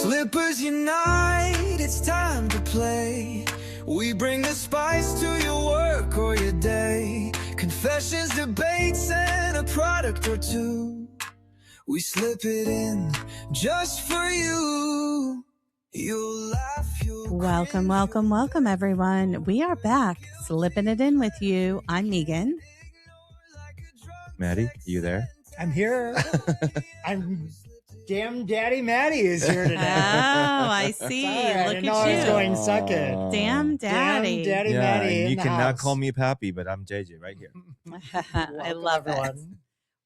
Slippers unite, it's time to play. We bring the spice to your work or your day. Confessions, debates, and a product or two. We slip it in just for you. You'll laugh, Welcome, welcome, welcome, everyone. We are back, slipping it in with you. I'm Megan. Maddie, you there? I'm here. I'm damn Daddy Matty is here today. Oh, I see. Sorry, I Look didn't know at I was you. going suck it. Damn Daddy. Damn Daddy Yeah, Matty and in you the cannot house. call me Pappy, but I'm JJ right here. I love it.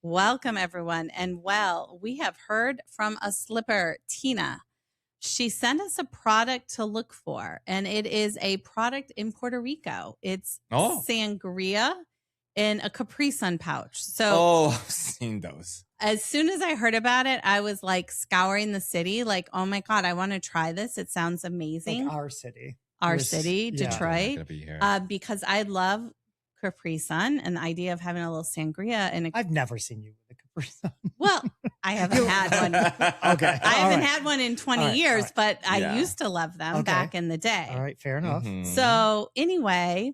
Welcome, everyone. And well, we have heard from a slipper, Tina. She sent us a product to look for, and it is a product in Puerto Rico. It's sangria in a Capri Sun pouch. So I've seen those. as soon as I heard about it, I was like scouring the city, like, oh my God, I want to try this. It sounds amazing. Like our city. Our Yes, city, yeah. Detroit. Gonna be here. Because I love Capri Sun and the idea of having a little sangria in a I've never seen you with a Capri Sun. well, I haven't had one. Okay. I haven't had one in 20 All right, years, all right. but I Yeah. used to love them Okay. back in the day. All right, fair enough. Mhm. So anyway,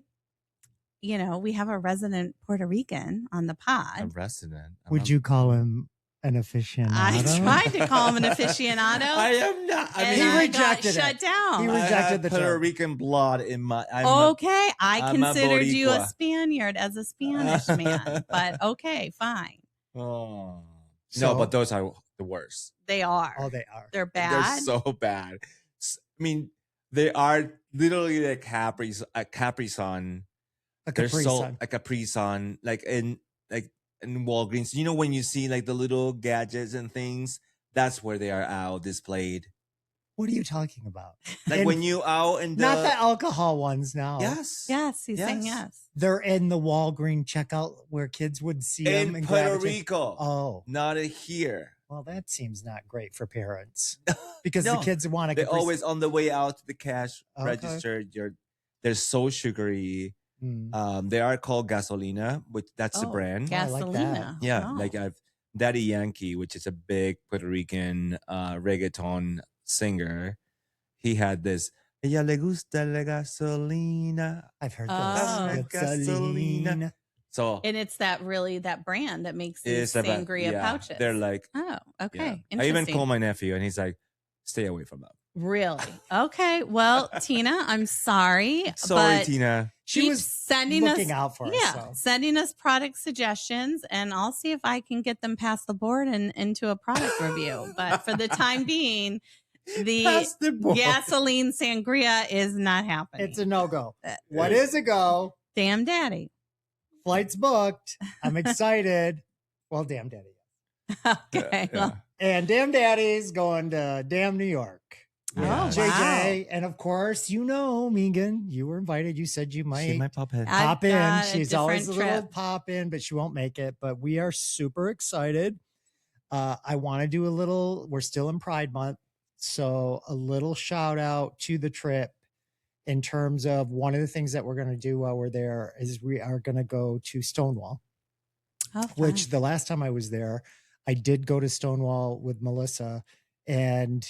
you know, we have a resident Puerto Rican on the a pod. resident. Would you call him an aficionado? I tried to call him an aficionado. I am not. I and mean, he I rejected got it. shut down. He I rejected have the Puerto term. Rican blood in my. Okay, I I'm a considered you a Boricua. Spaniard as a Spanish man, but okay, fine. No, So- but those are the worst. They are. Oh, they are. They're They're bad. so bad. I mean, they are literally like Capri Sun. A They're Capri so Sun. a Capri Sun, like in Walgreens. You know when you see like the little gadgets and things, that's where they are out displayed. What are you talking about? Like And when you out in the not the alcohol ones now. yes, Yes, he's saying Yes. yes. They're in the Walgreen checkout where kids would see them in and Puerto gravitate. Rico, Oh, not here. well, that seems not great for parents because the No, kids want to. They're always on the way out to the cash Okay. register. They're so sugary. They are called Gasolina, which that's the Oh, brand. I like that. Gasolina. Yeah, Oh. like I've Daddy Yankee, which is a big Puerto Rican reggaeton singer. He had this. Ella le gusta la gasolina. I've heard Oh. this. Gasolina. Gasolina. So And it's that brand that makes these it's about- sangria yeah, pouches. They're like, oh, okay. yeah. I even Interesting. call my nephew, and he's like, "Stay away from them." Really? Okay. Well, Tina, I'm sorry. Sorry, but Tina. She keep was sending looking us, out for us. yeah, So. sending us product suggestions, and I'll see if I can get them past the board and into a product review. But for the time being, the Pass the board. gasoline sangria is not happening. It's a no-go. Uh, What is a go? Damn Daddy. Flight's booked. I'm excited. Well, damn daddy. Okay. Yeah. Well, And damn daddy's going to damn New York. Yeah. Oh, JJ. wow. And of course, you know, Megan, you were invited. You said you She might might pop in. I've pop in. got a She's always a different little trip. pop in, but she won't make it. But we are super excited. I want to do a little, we're still in Pride Month. So a little shout out to the trip in terms of one of the things that we're going to do while we're there is we are going to go to Stonewall, Oh, which fun. the last time I was there, I did go to Stonewall with Melissa, and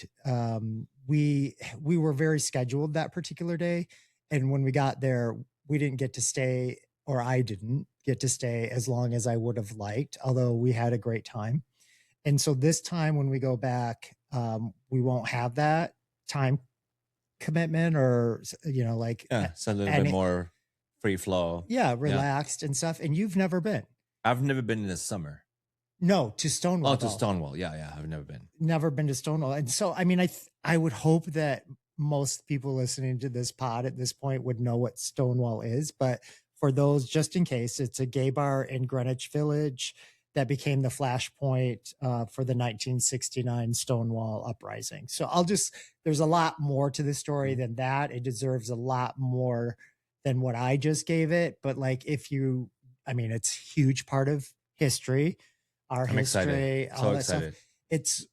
we were very scheduled that particular day. And when we got there, we didn't get to stay, or I didn't get to stay as long as I would have liked, although we had a great time. And so this time when we go back, we won't have that time commitment or, you know, like, Yeah, it's a little and bit it- more free flow. yeah, relaxed and stuff. And you've never been. I've never been in the summer. No, to Stonewall. Oh, to though. Stonewall. Yeah, I've never been. Never been to Stonewall. And so, I mean, I would hope that most people listening to this pod at this point would know what Stonewall is. But for those, just in case, it's a gay bar in Greenwich Village that became the flashpoint for the 1969 Stonewall uprising. So there's a lot more to the story than that. It deserves a lot more than what I just gave it. But like, it's a huge part of history, our I'm history, excited. all So that stuff. excited.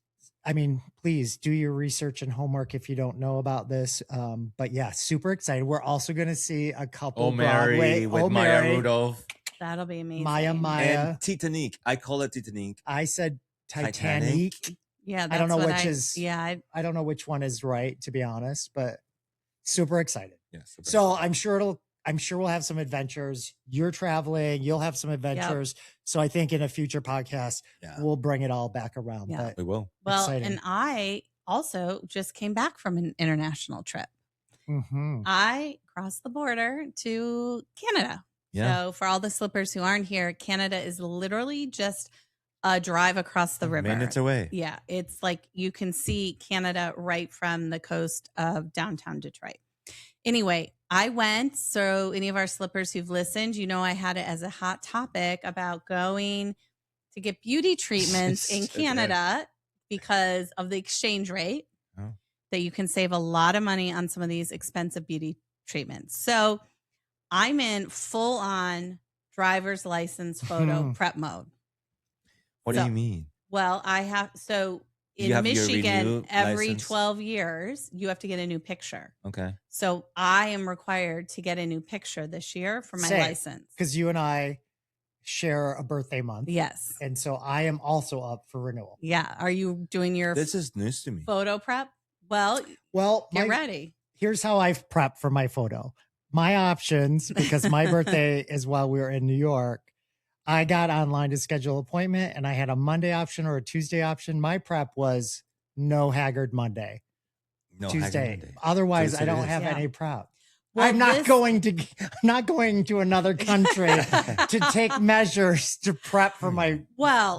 Please do your research and homework if you don't know about this. But yeah, super excited. We're also going to see a couple Oh, Mary Broadway. with Oh, Maya Mary, Rudolph That'll be amazing. Maya. and Titanique. I call it Titanique. I said Titanique. Yeah, I don't know what which is. Yeah, I don't know which one is right, to be honest, but super excited. Yes. So I'm sure we'll have some adventures. You're traveling, you'll have some adventures. So I think in a future podcast, we'll bring it all back around. Yeah. But we will. Well, exciting. and I also just came back from an international trip. Mm-hmm. I crossed the border to Canada. Yeah. So for all the slippers who aren't here, Canada is literally just a drive across the river. Minutes away. Yeah. It's like you can see Canada right from the coast of downtown Detroit. Anyway, I went. So any of our slippers who've listened, you know, I had it as a hot topic about going to get beauty treatments in Canada because of the exchange rate. Oh. That you can save a lot of money on some of these expensive beauty treatments. So I'm in full on driver's license photo prep mode. What do you mean? Well, I have, so in Michigan, every 12 years, you have to get a new picture. Okay. So I am required to get a new picture this year for my license. Because you and I share a birthday month. Yes. And so I am also up for renewal. Yeah. Are you doing your This is news to me. photo prep? Well, get ready. Here's how I've prepped for my photo. My options, because my birthday is while we were in New York, I got online to schedule an appointment and I had a Monday option or a Tuesday option. My prep was no haggard Monday, Tuesday. Monday. Otherwise, Tuesday I don't is. have any prep. Well, I'm not going to another country to take measures to prep for my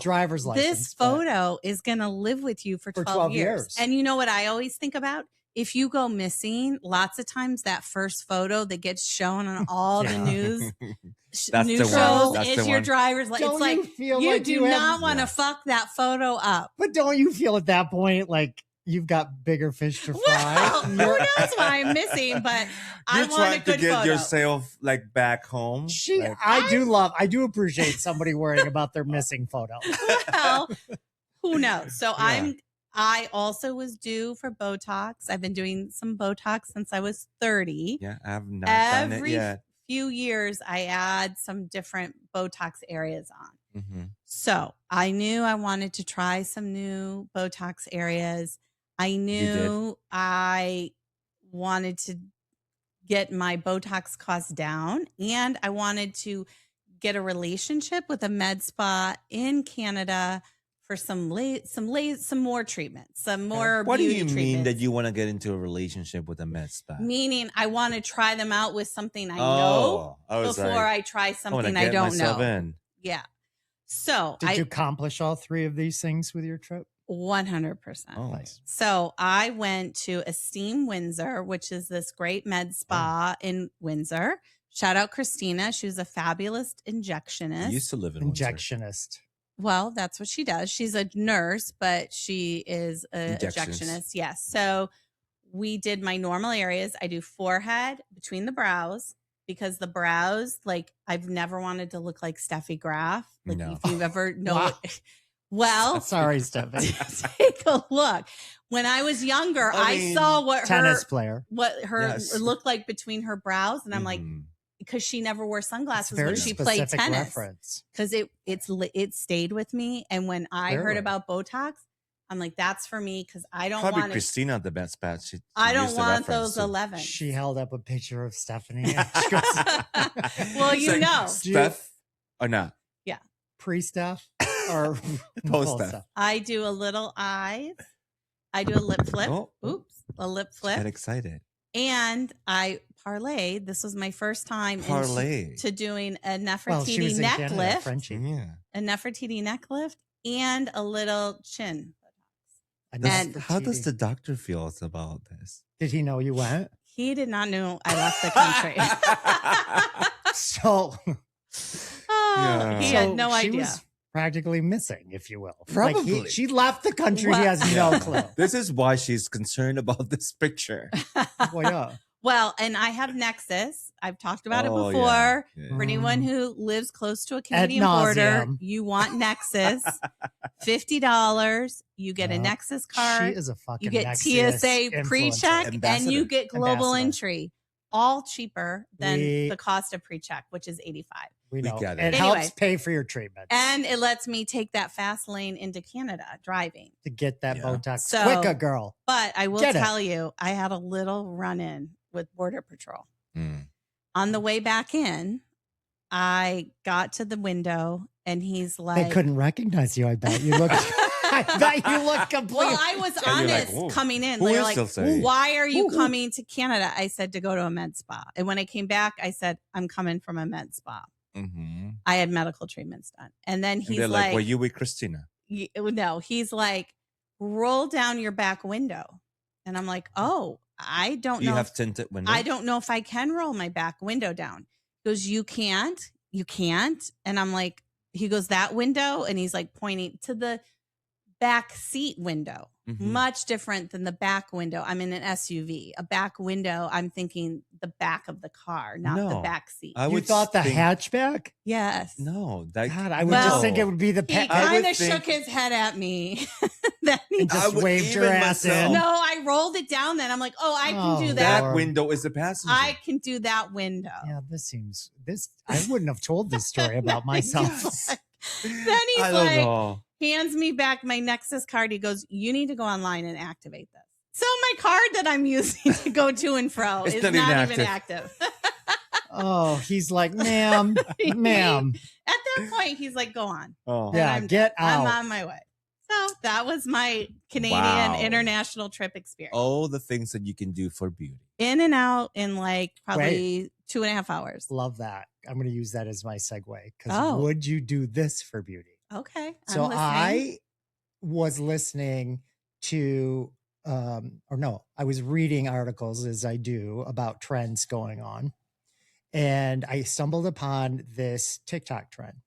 driver's license. This photo is going to live with you for 12 years. And you know what I always think about? If you go missing, lots of times that first photo that gets shown on all the news shows is your driver's license. It's like you do not want to fuck that photo up. But don't you feel at that point like you've got bigger fish to fry? Well, who knows why I'm missing, but I want a good to get photo. yourself like back home. I do appreciate somebody worrying about their missing photo. Well, who knows? So I also was due for Botox. I've been doing some Botox since I was 30. Yeah, I have not done it yet. Every few years, I add some different Botox areas on. Mm-hmm. So I knew I wanted to try some new Botox areas. I knew I wanted to get my Botox costs down, and I wanted to get a relationship with a med spa in Canada for some more treatments, some more. What do you treatments. mean that you want to get into a relationship with a med spa? Meaning, I want to try them out with something I know before I try something I don't know. Yeah. So did you accomplish all three of these things with your trip? 100%. Oh, nice. So I went to Esteem Windsor, which is this great med spa in Windsor. Shout out Christina. She was a fabulous injectionist. I used to live in Windsor. Injectionist. Well, that's what she does. She's a nurse, but she is an injectionist. Yes. So we did my normal areas. I do forehead between the brows because the brows, like I've never wanted to look like Steffi Graf. Like if you've ever know. Well, sorry, Steffi. Take a look. When I was younger, I saw what tennis player looked like between her brows, and I'm like, because she never wore sunglasses when she played tennis. Because it stayed with me, and when I heard about Botox, I'm like, that's for me because I don't want probably Christina the best bet. I don't want those 11. She held up a picture of Stephanie. Well, you know, Steph or not? Yeah, pre-Steph or post-Steph. I do a little eyes. I do a lip flip. Oops, a lip flip. Get excited. And I parlayed. This was my first time to doing a Nefertiti neck lift. A Nefertiti neck lift and a little chin. And how does the doctor feel about this? Did he know you went? He did not know I left the country. So he had no idea. She was practically missing, if you will. Probably. She left the country. He has no clue. This is why she's concerned about this picture. Well, and I have Nexus. I've talked about it before. Yeah. For anyone who lives close to a Canadian border, you want Nexus. $50. You get a Nexus card. She is a fucking You get Nexus TSA pre-check and you get global entry. all cheaper than We- the cost of pre-check, which is $85. We know. get it. It Anyway. helps pay for your treatment And it lets me take that fast lane into Canada driving. to get that Yeah. Botox So- quicker, girl. But I will Get it. tell you, I had a little run-in with Border Patrol. Mm. On the way back in, I got to the window and he's like, They couldn't recognize you. I bet you look. I bet you look completely. well, I was And you're like, honest "Whoa, coming in. who They're is like, still saying?" why are you Ooh. coming to Canada? I said, to go to a med spa. And when I came back, I said, I'm coming from a med spa. Mm-hmm. I had medical treatments done. And then And he's they're like, like, were you with Christina? no, he's like, roll down your back window. And I'm like, oh, I don't You know. have tinted windows? I don't know if I can roll my back window down. He goes, you can't. And I'm like, he goes, that window. And he's like pointing to the back seat window. Mhm. Much different than the back window. I'm in an SUV. A back window, I'm thinking the back of the car, not the No. back seat. I you would thought the think- hatchback? Yes. No. That, God, I would Well, just think it would be the He pet. I would kind of think- shook his head at me. Then he And just I would waved your even ass myself- in. no, I rolled it down. Then I'm like, oh, I can Oh, do that that. Lord. window is the passenger. I can do that window. Yeah, this. I wouldn't have told this story about myself. Then he's I don't like, know. hands me back my Nexus card. He goes, you need to go online and activate this. So my card that I'm using to go to and fro It's is not not even even active. Oh, he's like, ma'am, ma'am. At that point, he's like, go on. Oh. And Yeah, I'm get I'm out. on my way. So that was my Canadian Wow. international trip experience. All the things that you can do for beauty. In and out in like probably 2.5 hours. Love that. I'm going to use that as my segue because Oh. would you do this for beauty? Okay. So I'm listening. I was listening to, I was reading articles as I do about trends going on. And I stumbled upon this TikTok trend.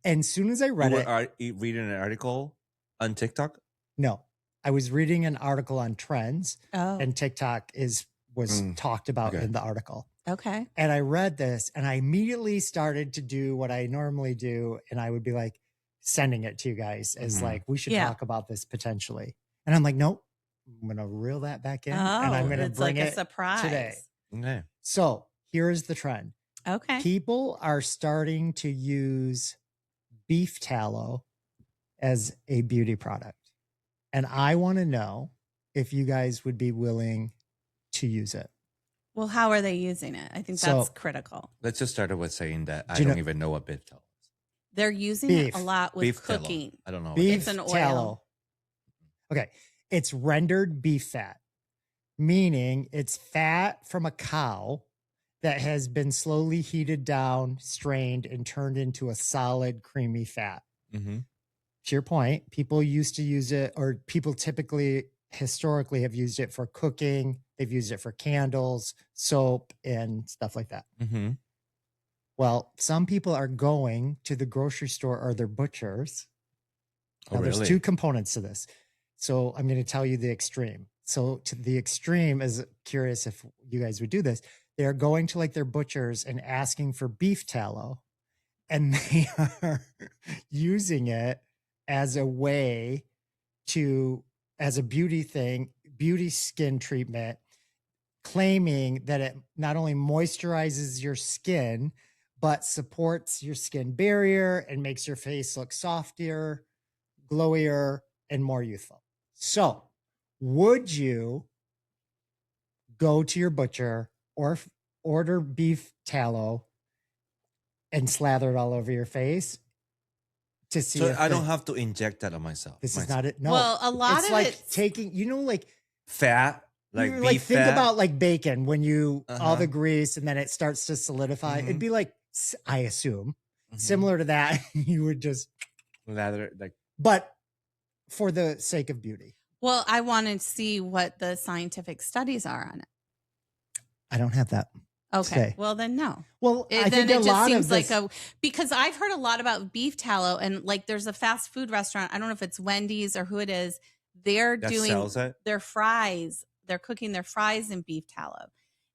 And as soon as I read You it, were reading an article on TikTok? no, I was reading an article on trends Oh, and TikTok was talked about Okay. in the article. okay. And I read this and I immediately started to do what I normally do. And I would be like sending it to you guys as Mhm. like, we should Yeah. talk about this potentially. And I'm like, nope, I'm going to reel that back in and I'm going to it's bring like it a surprise. today. Okay. So here's the trend. Okay. People are starting to use beef tallow as a beauty product. And I want to know if you guys would be willing to use it. Well, how are they using it? I think So- that's critical. Let's just start with saying that I Do you don't know- even know what beef tallow is. They're using Beef. it a lot with Beef tallow. cooking. I don't know. what Beef It's an oil. tallow. Okay. It's rendered beef fat, meaning it's fat from a cow that has been slowly heated down, strained, and turned into a solid, creamy fat. Mm-hmm. To your point, people used to use it, or people typically historically have used it for cooking. They've used it for candles, soap, and stuff like that. Mm-hmm. Well, some people are going to the grocery store or their butchers. Oh, Now, really? there's two components to this. So I'm going to tell you the extreme. So to the extreme is curious if you guys would do this. They're going to like their butchers and asking for beef tallow, and they are using it as a way to, as a beauty thing, beauty skin treatment, claiming that it not only moisturizes your skin, but supports your skin barrier and makes your face look softer, glowier, and more youthful. So, would you go to your butcher or order beef tallow and slather it all over your face to see So if I the- don't have to inject that on myself. this is not it? No. Well, a lot it's of like it's- taking, like fat, like you, beef think fat. about like bacon when you all Uh-huh. the grease and then it starts to solidify. It'd Mhm. be like, I assume, Mhm. similar to that. You would just, lather, like but for the sake of beauty. Well, I want to see what the scientific studies are on it. I don't have that. Okay. Say. Well, then no. Well, I Then think a it just lot seems of like this, because I've heard a lot about beef tallow and like there's a fast food restaurant. I don't know if it's Wendy's or who it is. They're that doing sells it. their fries. They're cooking their fries in beef tallow.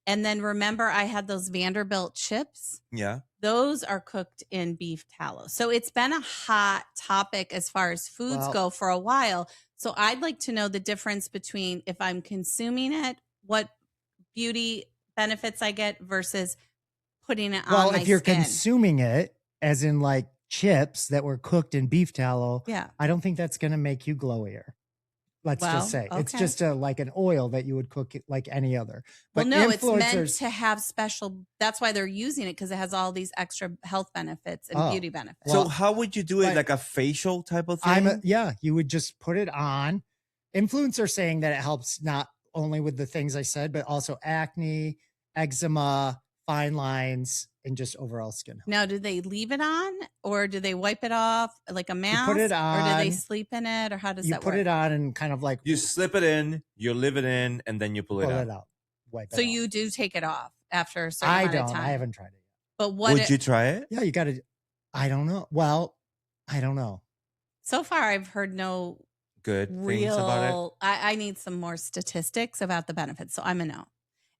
And then remember, I had those Vanderbilt chips. Yeah. Those are cooked in beef tallow. So it's been a hot topic as far as foods Well- go for a while. So I'd like to know the difference between if I'm consuming it, what beauty benefits I get versus putting it on Well, my if you're skin. consuming it, as in like chips that were cooked in beef tallow, Yeah. I don't think that's going to make you glowier. Let's Well, just say it's okay. just like an oil that you would cook it like any other. Well, But no, it's meant influencers, to have special. That's why they're using it, because it has all these extra health benefits and Oh, beauty benefits. So well, how would you do it? like- Like a facial type of thing? you would just put it on. Influencers saying that it helps not only with the things I said, but also acne, eczema, fine lines, and just overall skin health. Now, do they leave it on, or do they wipe it off like a mask? put it or do they on, sleep in it, or how does You that put work? it on and kind of like You slip it in, you leave it in, and then you pull it pull out. it out. Wipe it So off. you do take it off after a certain I amount of don't. time. I haven't tried it yet. But what? Would you try it? Yeah, you got to. I don't know. Well, I don't know. So far, I've heard no Good things about it. real. I need some more statistics about the benefits. So I'm a no,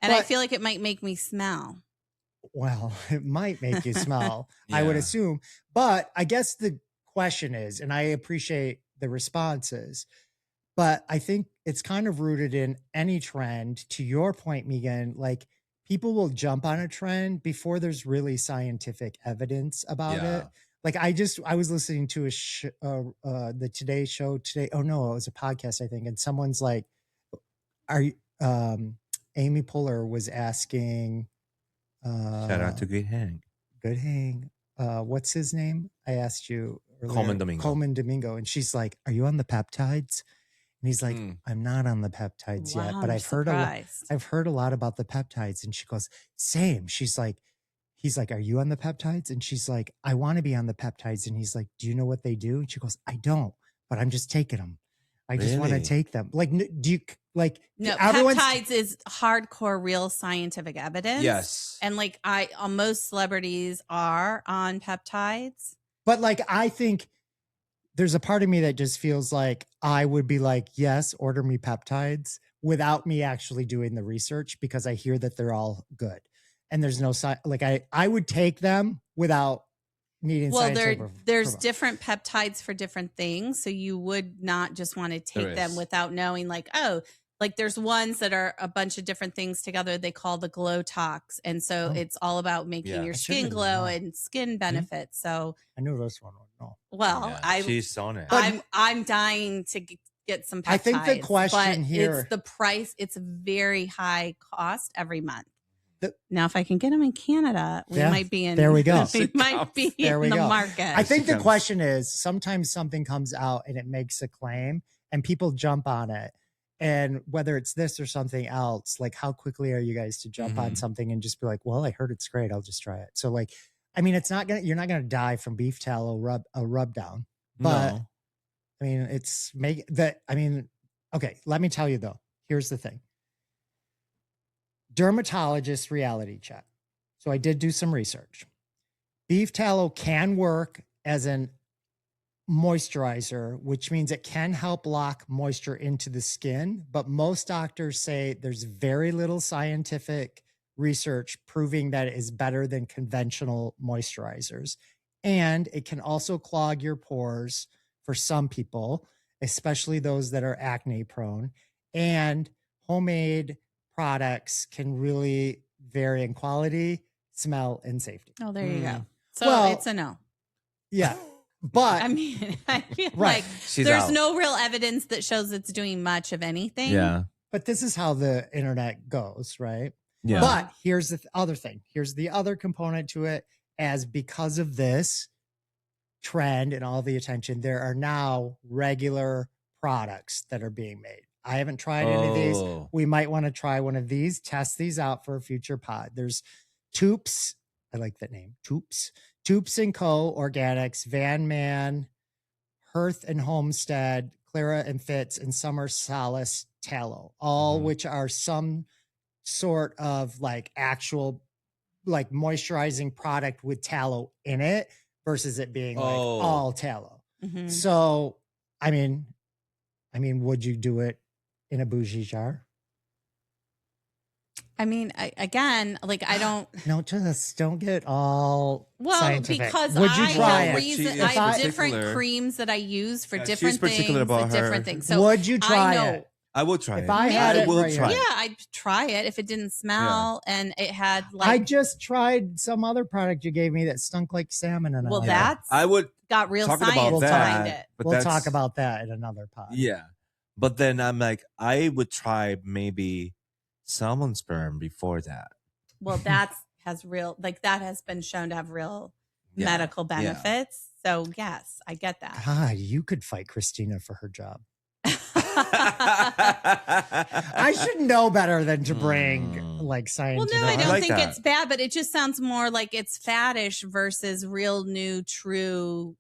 and I But- feel like it might make me smell. Well, it might make you smell, I would Yeah. assume. But I guess the question is, and I appreciate the responses, but I think it's kind of rooted in any trend. To your point, Megan, like people will jump on a trend before there's really scientific evidence about Yeah. it. Like I was listening to the Today Show today. Oh no, it was a podcast, I think. And someone's like, are you, Amy Poehler was asking, Shout out to Good Hang. Good Hang. What's his name? I asked you earlier. Coleman Domingo. Coleman Domingo. And she's like, are you on the peptides? And he's like, Mm. I'm not on the peptides yet, Wow, but I'm I've heard a lot. surprised. I've heard a lot about the peptides. And she goes, same. He's like, are you on the peptides? And she's like, I want to be on the peptides. And he's like, do you know what they do? And she goes, I don't, but I'm just taking them. I just want to Really? take them. Like, do you like No, everyone's peptides is hardcore, real scientific evidence. Yes. And like most celebrities are on peptides. But like, I think there's a part of me that just feels like I would be like, yes, order me peptides without me actually doing the research, because I hear that they're all good. And there's no like I would take them without needing Well, scientific there's approval. different peptides for different things. So you would not just want to There take them is. without knowing, like, oh, like there's ones that are a bunch of different things together. They call the Glotox. And so Oh. it's all about making Yeah. your I skin should've glow known. and skin benefits. So, I knew this one would know. well, Yeah, she's on it. I'm dying to get some peptides. I think the question but here- it's the price. It's a very high cost every month. The- Now, if I can get them in Canada, we Yeah, might be in. there we go. We might be There we in the go. market. I think the comes- question is sometimes something comes out and it makes a claim and people jump on it. And whether it's this or something else, like how quickly are you guys to jump on Mhm. something and just be like, well, I heard it's great, I'll just try it. So like, I mean, you're not gonna die from beef tallow rub down. But No. I mean, okay, let me tell you though. Here's the thing. Dermatologist reality check. So I did do some research. Beef tallow can work as an moisturizer, which means it can help lock moisture into the skin. But most doctors say there's very little scientific research proving that it is better than conventional moisturizers. And it can also clog your pores for some people, especially those that are acne prone. And homemade products can really vary in quality, smell, and safety. Oh, there you go. Mm. So Well, it's a no. Yeah. But I mean, I feel Right. like She's there's out. no real evidence that shows it's doing much of anything. Yeah. but this is how the internet goes, right? Yeah. But here's the other thing. Here's the other component to it. As because of this trend and all the attention, there are now regular products that are being made. I haven't tried any of these. Oh. We might want to try one of these, test these out for a future pod. There's Toops. I like that name. Toops. Toops & Co. Organics, Van Man, Hearth and Homestead, Clara and Fitz, and Summer Solace Tallow, all Mhm. which are some sort of like actual like moisturizing product with tallow in it versus it being like Oh. all tallow. Mhm. So, I mean, would you do it in a bougie jar? I mean, again, like I don't. No, just don't get all Well, scientific. because Would you I try have it? reason, She is I have different particular. creams that I use for Yeah, she's different things. particular about her. Different things. So Would you try I know it? I will try If it. I had it will right try here. Yeah, I'd try it if it didn't smell and it had like. I just tried some other product you gave me that stunk like salmon, and Well, I that's I would got real talking science about behind that, it. but we'll that's, talk about that in another pod. Yeah, but then I'm like, I would try maybe salmon sperm before that. Well, that has been shown to have real Yeah, medical yeah. benefits. So yes, I get that. God, you could fight Christina for her job. I should know better than to bring like science. Well, no, I don't like think that. it's bad, but it just sounds more like it's faddish versus real, new, true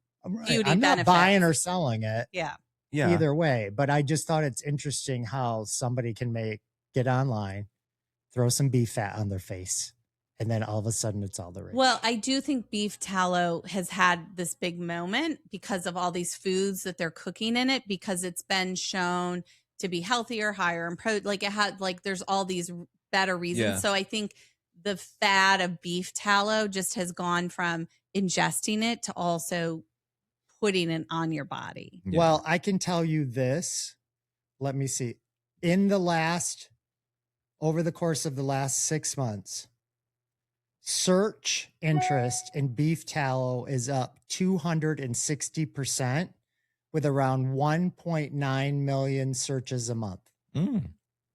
beauty I'm not benefits. buying or selling it Yeah. Yeah. either way, but I just thought it's interesting how somebody can get online, throw some beef fat on their face, and then all of a sudden it's all the rage. Well, I do think beef tallow has had this big moment because of all these foods that they're cooking in it, because it's been shown to be healthier, higher in protein. Like it had, like there's all these better reasons. Yeah. So I think the fat of beef tallow just has gone from ingesting it to also putting it on your body. Yeah. Well, I can tell you this. Let me see. Over the course of the last 6 months, search interest in beef tallow is up 260% with around 1.9 million searches a month.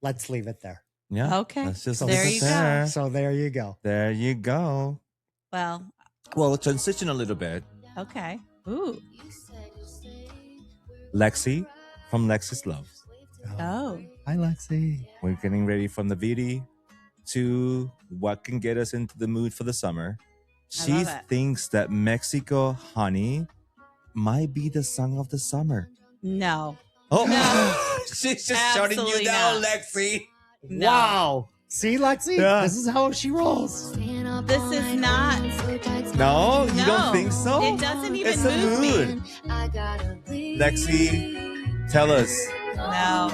Let's leave it there. Yeah. Okay. Let's just So leave there it you go. there. So there you go. There you go. Well, Well, transition a little bit. okay. Ooh. Lexi from Lexus Loves. Oh. Hi, Lexi. We're getting ready from the beauty to what can get us into the mood for the summer. She love it. thinks that Mexico Honey might be the song of the summer. No. Oh, No. she's just shutting Absolutely you down, not. Lexi. No. Wow. See, Lexi? Yeah. This is how she rolls. This is not. No, you No. don't think so? It doesn't even It's a move me. mood. Lexi, tell us. No.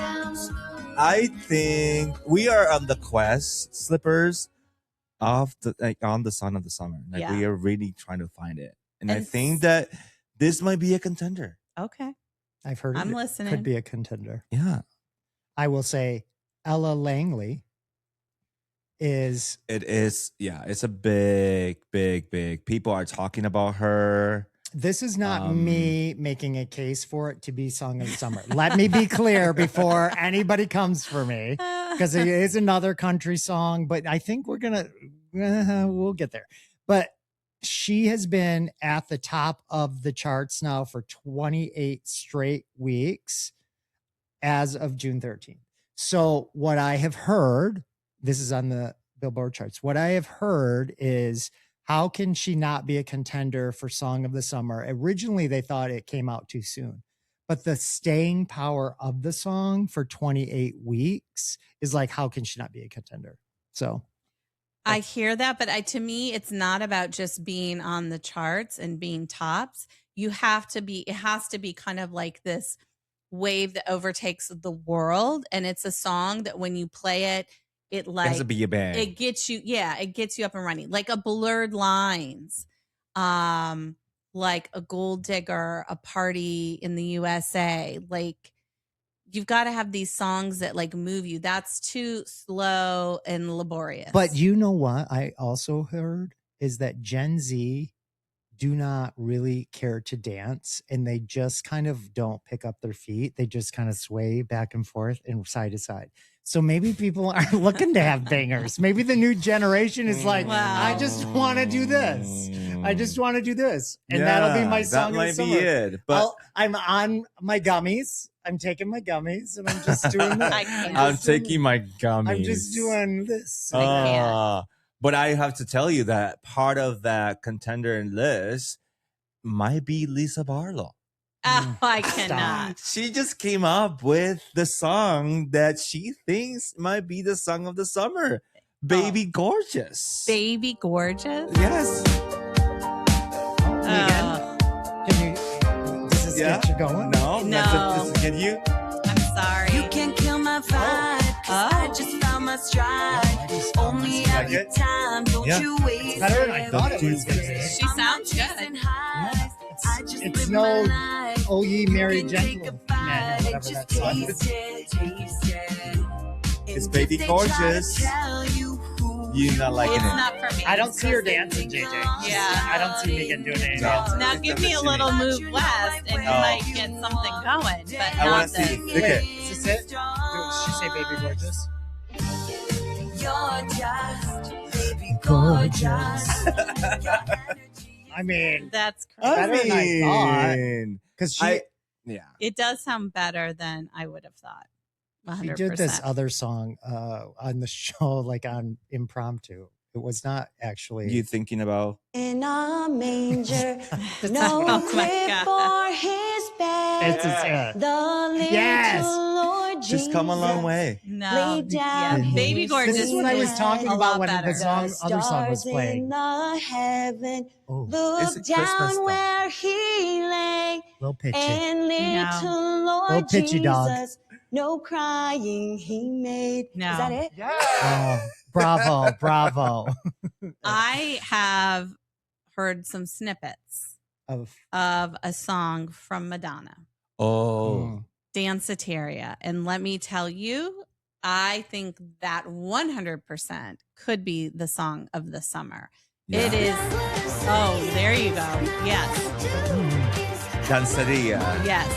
I think we are on the quest, slippers, of the on the sun of the summer. Like Yeah. we are really trying to find it, and I And think that this might be a contender. Okay. I've heard I'm it listening. could be a contender. Yeah, I will say Ella Langley is it is. Yeah, it's a big. People are talking about her. this is not me making a case for it to be song of the summer. Let me be clear before anybody comes for me, because it is another country song, but I think we're gonna we'll get there. But she has been at the top of the charts now for 28 straight weeks as of June 13th. So what I have heard, this is on the Billboard charts, what I have heard is, how can she not be a contender for Song of the Summer? Originally, they thought it came out too soon, but the staying power of the song for 28 weeks is like, how can she not be a contender? So I hear that, but to me, it's not about just being on the charts and being tops. It has to be kind of like this wave that overtakes the world. And it's a song that when you play it, it It has to be a bang. it gets you up and running, like a Blurred Lines, like a Gold Digger, a Party in the USA. Like, you've got to have these songs that like move you. That's too slow and laborious. but you know what I also heard is that Gen Z do not really care to dance, and they just kind of don't pick up their feet. They just kind of sway back and forth and side to side. So maybe people aren't looking to have bangers. Maybe the new generation is like, Wow. I just want to do this. I just want to do this. And that'll be my song That of the might be summer. it. But I'm on my gummies. I'm taking my gummies and I'm just doing this. I can't. I'm taking my gummies. I'm just doing this. I can't. But I have to tell you that part of that contender list might be Lisa Barlow. Oh, I Stop. cannot. She just came up with the song that she thinks might be the song of the summer. Baby Gorgeous. Baby Gorgeous. Yes. Oh, Does this get you going? No. No. Does it get you? I'm sorry. You can't kill my vibe, 'cause I just found my stride. Only Like every it? time, don't Yeah. you waste Better than I it. thought it was going to be. She sounds good. Chasing highs, It's no Oh Ye Merry Gentlemen, whatever that song is. Is Baby gorgeous? You not liking It's it? not for me. I don't see her dancing, JJ. Yeah. I don't see Megan doing anything. No. Now give me a little move west and you might get something going, but I not want to see. this. Look at. Wait, is this it? Did she say Baby Gorgeous? You're just baby gorgeous. I mean, That's crazy. Better than I thought. mean, because she yeah. It does sound better than I would have thought. 100%. she did this other song on the show, like on impromptu. It was not actually. You thinking about? In a manger, Oh no my crib God. for his bed. It's The little Yes. Lord Just come a long Jesus way. No. laid down Yeah. Baby his Gorgeous. This is what I was talking a about lot when better. the song, other song was stars in playing. the heaven. Oh, It's a Look Christmas down song. where he lay. little pitchy. And little No. Lord Little pitchy dog. Jesus, no crying he made. No. Is that it? Oh, bravo, bravo. I have heard some snippets Of of a song from Madonna, Oh, Danceteria. And let me tell you, I think that 100% could be the song of the summer. yeah. It is. Oh, there you go. Yes. Danceria. Yes.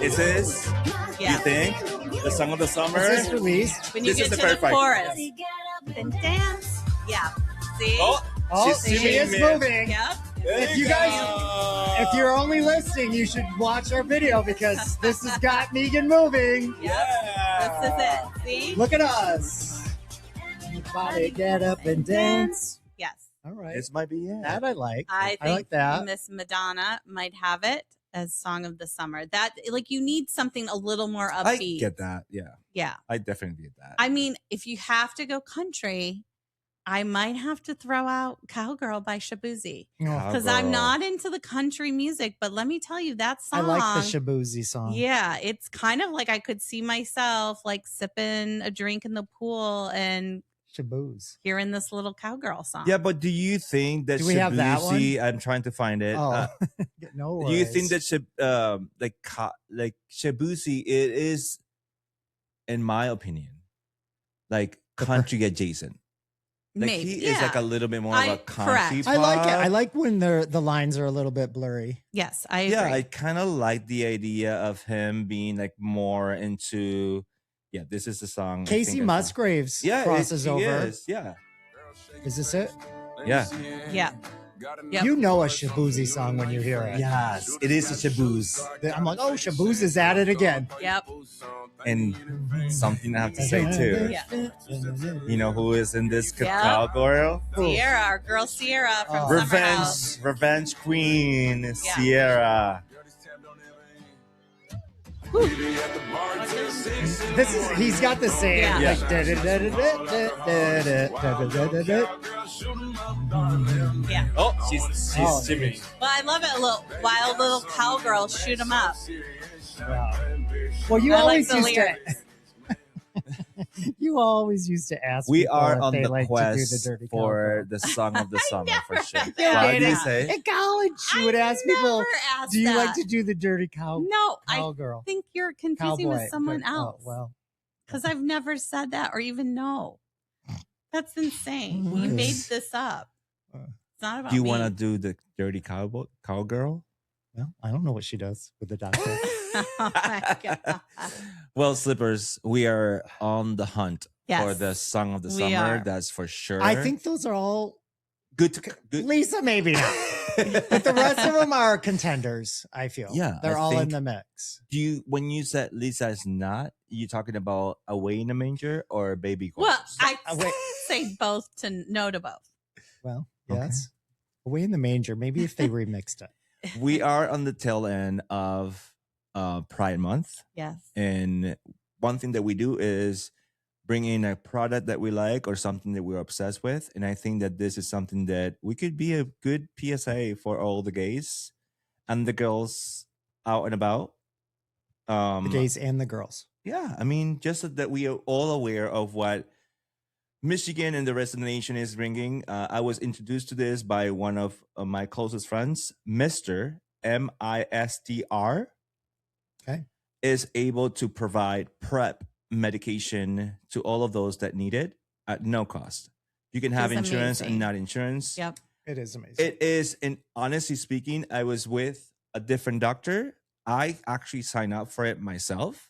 Is this? Yeah. You think the song of the summer? is this released? When you This get is to the the perfect- chorus. And dance. Yeah. See? Oh, Oh, she's she zooming is in. moving. Yep. There If you you guys- go. If you're only listening, you should watch our video because this has got Megan moving. Yep. This is it. See? Look at us. Everybody get up and dance. Yes. All right. This might be it. That I like. I think like that. Miss Madonna might have it as song of the summer. That like you need something a little more I upbeat. get that. Yeah, Yeah. I definitely get that. I mean, if you have to go country, I might have to throw out Cowgirl by Shaboozey because I'm Cowgirl. not into the country music. But let me tell you, that I song. like the Shaboozey song. Yeah, it's kind of like I could see myself like sipping a drink in the pool and Shabooz. hearing this little cowgirl song. Yeah, but do you think that Do we have that one? Shaboozey? I'm trying to find it. Oh, no Do you think worries. that like Shaboozey it is, in my opinion, like country adjacent? Like Maybe. he is like a little bit more of a country. correct. I like it. pop. I like when the lines are a little bit blurry. Yes, I agree. Yeah, I kind of like the idea of him being like more into. Yeah, this is the song. I Casey think I found. Musgraves Yeah, crosses he over. is, yeah, Is this it? yeah. Yeah. Yep. You know a Shaboozey song when you hear it. Yes, it is a Shabooz. I'm like, oh, Shabooz is at it again. Yep. And something I have to say too. Yeah. You know who is in this Yeah. cowgirl? Sierra, our girl Sierra from Oh. Summer House. Revenge Queen, Sierra. This is he's got the same. Yeah. Yeah. Like, da-da-da-da-da-da-da-da-da. Yeah. Oh, she's Oh, shimmying. Well, I love it. A little wild little cowgirl, shoot 'em up. Wow. Well, you I like always the used lyrics. you always used to ask. We people are if on they the like to do quest the dirty for cowgirl. the song of the summer for sure. Yeah, What do you yeah. say? In college, she would ask people, Never asked "Do you like that. to do the dirty No, I cowgirl?" think you're confusing with someone else. well, Because I've never said that or even know. That's insane. You made this up. It's not about Do you me. want to do the dirty cowgirl? well, I don't know what she does with the doctor. Oh my God. Well, Slippers, we are on the hunt Yes. for the song of the We summer. are. That's for sure. I think those are all good. Good. Lisa, maybe not, but the rest of them are contenders. I feel. Yeah, they're I all in think- the mix. Do you when you said Lisa is not? You talking about Away in the Manger or Baby Well, Gorgeous? I wait. say both to no to both. Well, Okay. yes. Away in the Manger. Maybe if they remixed it. We are on the tail end of Pride Month, Yes. and one thing that we do is bring in a product that we like or something that we're obsessed with, and I think that this is something that we could be a good PSA for all the gays and the girls out and about. The gays and the girls. Yeah, I mean, just so that we are all aware of what Michigan and the rest of the nation is ringing. I was introduced to this by one of my closest friends, MISTR, MISTR. Okay. Is able to provide PrEP medication to all of those that need it at no cost. You can have It's insurance amazing. and not insurance. Yep. It is amazing. It is, and honestly speaking, I was with a different doctor. I actually signed up for it myself,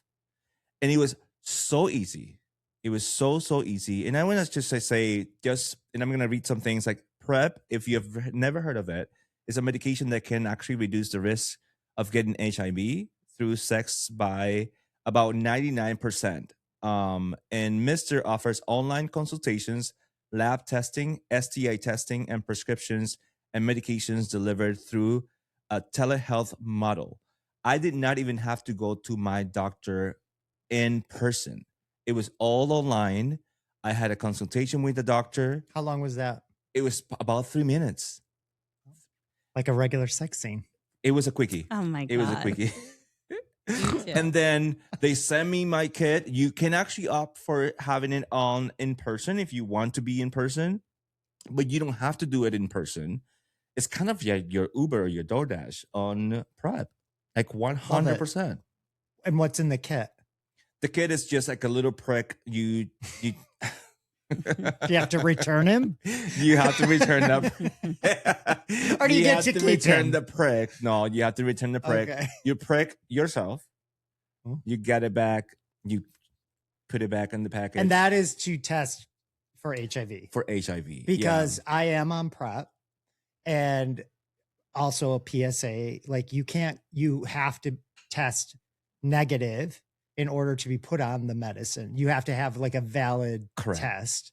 and it was so easy. It was so easy. And I want to just say, and I'm going to read some things like PrEP. If you've never heard of it, is a medication that can actually reduce the risk of getting HIV through sex by about 99%. And MISTR offers online consultations, lab testing, STI testing, and prescriptions and medications delivered through a telehealth model. I did not even have to go to my doctor in person. It was all online. I had a consultation with the doctor. How long was that? It was about 3 minutes. Like a regular sex scene. It was a quickie. Oh my God. It was a quickie. too. And then they send me my kit. You can actually opt for having it on in person if you want to be in person, but you don't have to do it in person. It's kind of your Uber or your DoorDash on PrEP, like 100%. And what's in the kit? The kit is just like a little prick. You Do you have to return him? you have to return the Or do you get have to to keep return him? the prick. No, you have to return the prick. Okay. You prick yourself. Hmm. You get it back. You put it back in the package. And that is to test for HIV. for HIV. Because I am on PrEP and also a PSA. Like you have to test negative in order to be put on the medicine. You have to have like a valid Correct. test.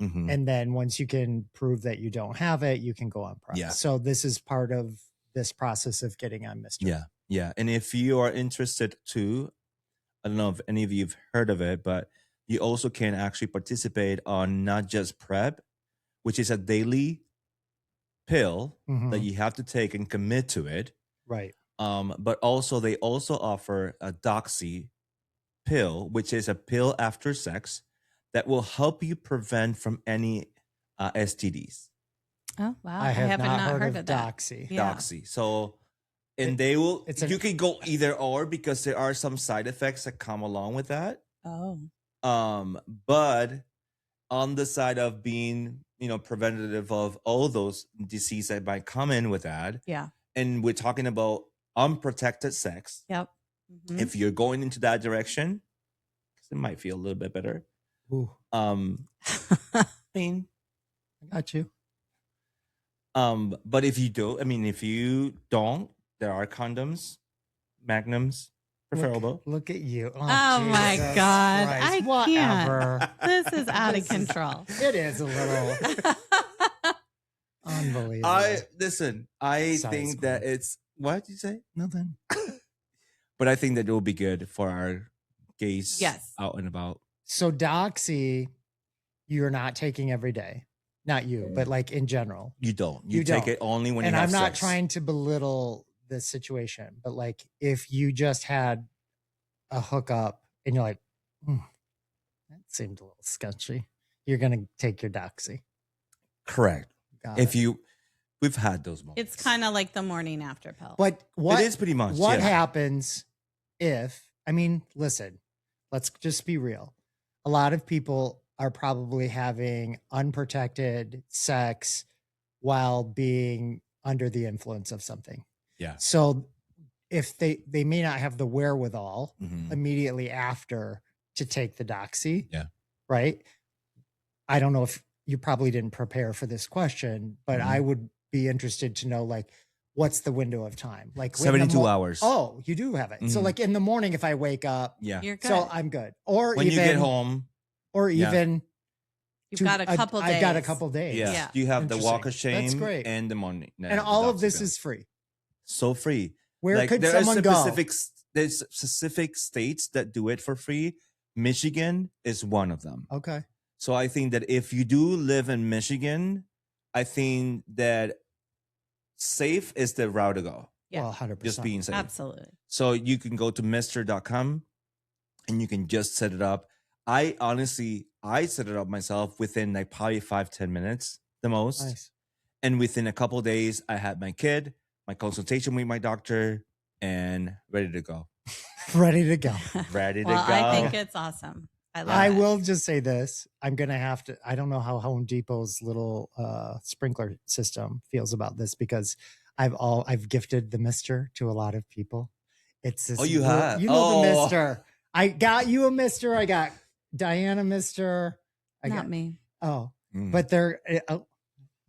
Mhm. And then once you can prove that you don't have it, you can go on PrEP. Yeah. So this is part of this process of getting on MISTR. Yeah. And if you are interested too, I don't know if any of you have heard of it, but you also can actually participate on not just PrEP, which is a daily pill Mhm. that you have to take and commit to it. Right. But also they also offer a doxy pill, which is a pill after sex that will help you prevent from any STDs. Oh wow. I have not heard of that. Doxy. Yeah. Doxy. So, and they will, it's an- you can go either or because there are some side effects that come along with that. Oh. But on the side of being, preventative of all those diseases that might come in with that. Yeah. And we're talking about unprotected sex. Yep. Mhm. If you're going into that direction, it might feel a little bit better. Ooh, I mean, I got you. but if you don't, there are condoms, magnums, preferable. Look at you. Oh my Jesus God. Christ. I Whatever. can't. This is out of This is- control. It is a little unbelievable. I Sorry, think that Squid. it's what did you say? Nothing. But I think that it will be good for our gays Yes. out and about. So Doxy, you're not taking every day. Not you, but like in general. You don't. You, You take don't. it only when And you have I'm not sex. trying to belittle the situation, but like if you just had a hookup and you're like, that seemed a little sketchy, you're gonna take your Doxy. Correct. Got If it. we've had those moments. It's kind of like the morning after pill. But what it is pretty much. what yeah. happens if, listen, let's just be real. A lot of people are probably having unprotected sex while being under the influence of something. Yeah. So if they may not have the wherewithal Mhm. immediately after to take the Doxy. Yeah. Right. I don't know if you probably didn't prepare for this question, but Mhm. I would be interested to know, like, what's the window of time? Like in the 72 hours. Oh, you do have it. So Mhm. like in the morning, if I wake up, Yeah. You're good. so I'm good. Or When even, you get home, or yeah. even You've got a couple days. I've got a couple days. yeah. Yeah. You have the walk of Interesting. That's shame great. and the morning. And all of this is free. so free. Where Like, could there are someone go? There's specific states that do it for free. Michigan is one of them. Okay. So I think that if you do live in Michigan, I think that safe is the route to go. Yeah. Well, 100%. Just being safe. Absolutely. So you can go to MISTR.com and you can just set it up. I honestly, I set it up myself within like probably 5-10 minutes the most. Nice. And within a couple of days, I had my kid, my consultation with my doctor, and ready to go. Ready to go. Ready to Well, go. I think it's awesome. I love I it. will just say this. I'm going to have to, I don't know how Home Depot's little sprinkler system feels about this because I've gifted the MISTR to a lot of people. It's this. Oh, you have? You know the Oh. MISTR. I got you a MISTR. I got Diana MISTR. Not me. Oh, Mm. but they're,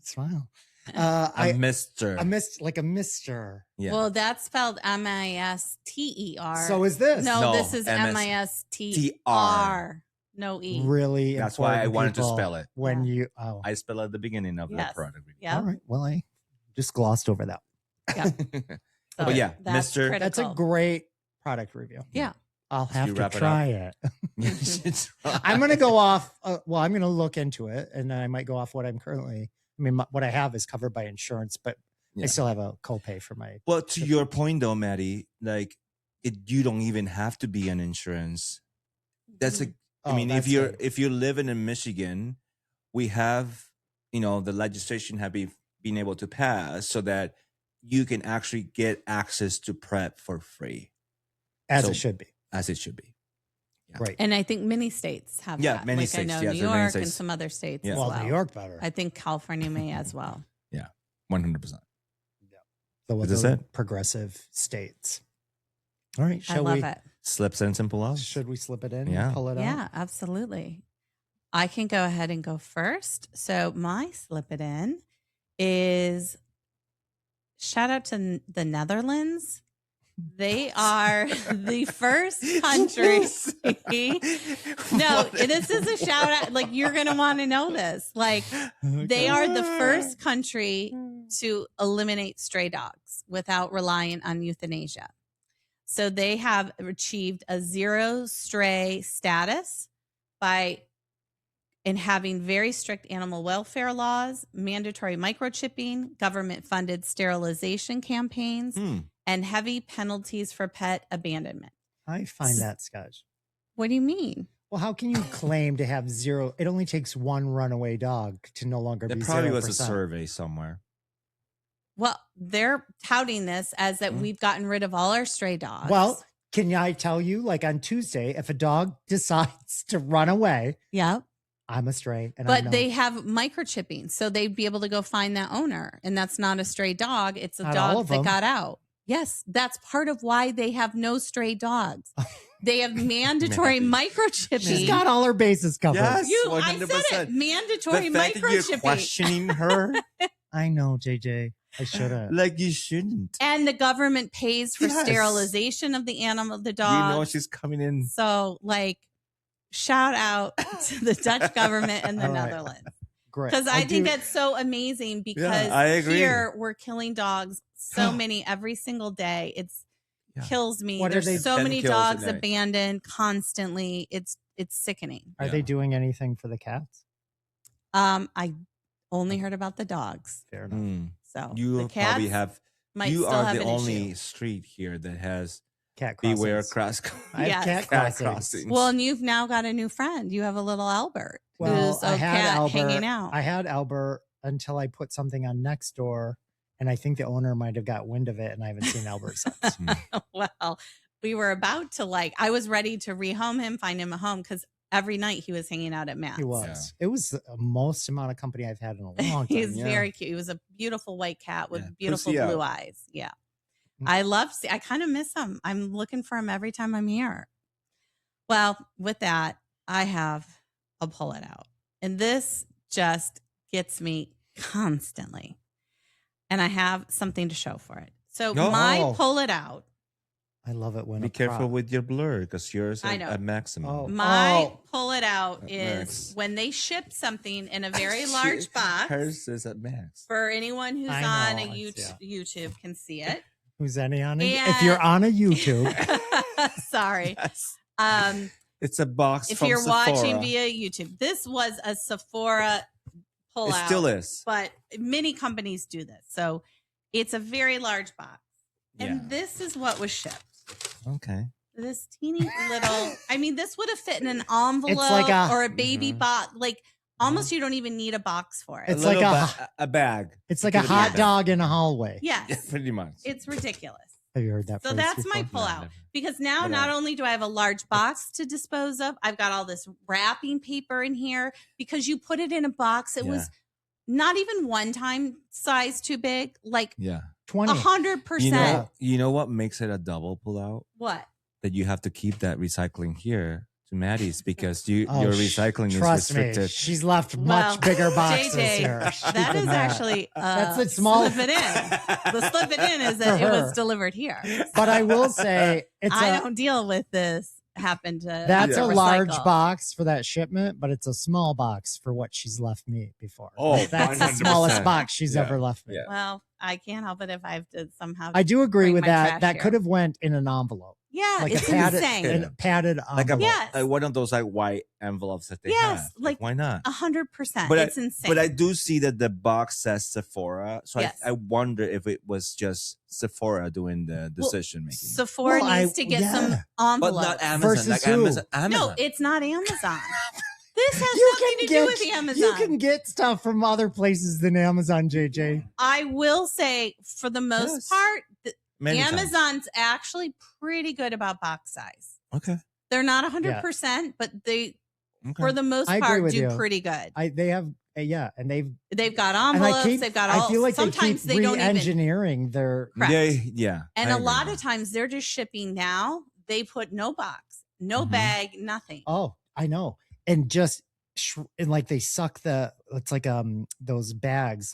smile. a mister. I missed like a MISTR. Yeah. Well, that's spelled MISTER. So is this. No, No, this is MISTR. No E. Really That's why I important wanted to people spell it. when Yeah. you I spell at the beginning of Yes. the product review. Yeah. all right, well, I just glossed over that. So But yeah, that's Mr. critical. That's a great product review. Yeah. I'll have you to wrap it up? try it. I'm I'm going to go off. Well, I'm going to look into it, and then I might go off what I'm currently. I mean, what I have is covered by insurance, but I Yeah. still have a copay for my. Well, to your point though, Maddie, like you don't even have to be an insurance. That's a. I Oh, mean, that's if you're living in Michigan, we have the legislation have been able to pass so that you can actually get access to PrEP for free, as so- it should be. as it should be. Yeah. Right. And I think many states have Yeah, that. many like states, I know yes, New there are many York and states. some other states Yeah. as Well, well. New York better. I think California may as well. 100%. The Is it? progressive states. All right. I Shall love we? it. Slips and simple love. Should we slip it in? Yeah. And pull it out. Yeah, absolutely. I can go ahead and go first. So my slip it in is shout out to the Netherlands. They are the first country. No, this is a shout out. Like you're going to want to know this. Like they are the first country to eliminate stray dogs without relying on euthanasia. So they have achieved a zero stray status by having very strict animal welfare laws, mandatory microchipping, government funded sterilization campaigns, and heavy penalties for pet abandonment. I find that sketch. What do you mean? Well, how can you claim to have zero? It only takes one runaway dog to no longer There be probably 0%. was a survey somewhere. Well, they're touting this as that we've gotten rid of all our stray dogs. Well, can I tell you, like on Tuesday, if a dog decides to run away, yeah. I'm a stray. And I But know. they have microchipping, so they'd be able to go find that owner. And that's not a stray dog. It's a Not all dog of that them. got out. Yes, that's part of why they have no stray dogs. They have mandatory Maddie. microchipping. She's got all her bases covered. Yes. I said 100%. it. Mandatory The fact that you're microchipping. questioning her, I know, JJ. I should have. like you shouldn't. And the government pays for Yes. sterilization of the animal, the dog. You know she's coming in. So, like, shout out to the Dutch government and the All right. Netherlands. Great. Because I think do- that's so amazing because I agree. here we're killing dogs so many every single day. It's Yeah. kills me. What are There's they- so 10 many kills a dogs day. abandoned constantly. It's sickening. Are they doing anything for the cats? I only heard about the dogs. Fair enough. Mm. So You the cats probably have. might You still are have the an only issue. street here that has Cat crossings. beware cross. I have Yes. cat Cat crossings. crossings. Well, and you've now got a new friend. You have a little Albert Well, who's I a had cat Albert. hanging out. I had Albert until I put something on Nextdoor, and I think the owner might have got wind of it, and I haven't seen Albert since. Well, we were about to I was ready to rehome him, find him a home because every night he was hanging out at Matt's. He was. It was the most amount of company I've had in a long time. He's Yeah. very cute. He was a beautiful white cat with Yeah. beautiful Pussy blue out. eyes. Yeah. Mm. I kind of miss him. I'm looking for him every time I'm here. Well, with that, I have a pull it out. And this just gets me constantly. And I have something to show for it. So Oh. my pull it out. I love it when Be a careful prop- with your blur because yours I are know. at maximum. Oh. My pull it out At is max. when they ship something in a very large box. Hers is at max. For anyone who's I on know, a it's- YouTube can see it. Who's any on it? And- If you're on a YouTube, Sorry. Yes. Um, It's a box. if from you're Sephora. watching via YouTube, this was a Sephora pull It out. still is. But many companies do this. So it's a very large box. And Yeah. this is what was shipped. Okay. this teeny little. I mean, this would have fit in an envelope like or a baby Mhm. box. Like almost, you don't even need a box for it. It's a like little a bag. It's like a Could be hot bag. dog in a hallway. Yes, Yeah, pretty much. it's ridiculous. Have you heard that? So phrase that's my before? pull No, out never. because now But, not only do I have a large box to dispose of, I've got all this wrapping paper in here because you put it in a box. It was not even one time size too big, like Yeah. 20. 100%. You know what makes it a double pull out? What? That you have to keep that recycling here to Maddie's because your Oh, recycling is trust me, restricted. she's left Well, much bigger boxes JJ, here. that is than actually That's the small- slip it in. The slip it in is that For it was her. delivered here. But I will say I don't deal with this. Happened to that's to a large recycle. box for that shipment, but it's a small box for what she's left me before. Oh, Like, that's the 100%. smallest box she's Yeah. ever left me. Yeah. Well, I can't help it if I have to somehow. I do agree Bring with my that. trash That here. could have went in an envelope, yeah, like it's a padded, insane. a padded Like envelope. Yes. one of those like white envelopes that they Yes, have. like why not? 100%. But It's insane. But I do see that the box says Sephora, so Yes. I wonder if it was just Sephora doing the Well, decision making. Sephora Well, needs to get some But envelopes. not Amazon. Versus Like who? Amazon. No, it's not Amazon. This has You nothing can to do with the Amazon. You can get stuff from other places than Amazon, JJ. I will say, for the most Yes. part, Many times. Amazon's actually pretty good about box size. Okay. They're not 100%, but they, Okay. for the most I agree part, with do you. pretty good. They have and They've got and envelopes. They've got all. I feel like sometimes they keep don't even. re-engineering their. Correct. Yeah. And I a agree lot with of times they're just shipping now. They put no box, no Mhm. bag, nothing. Oh, I know, and just and like they suck the. It's like those bags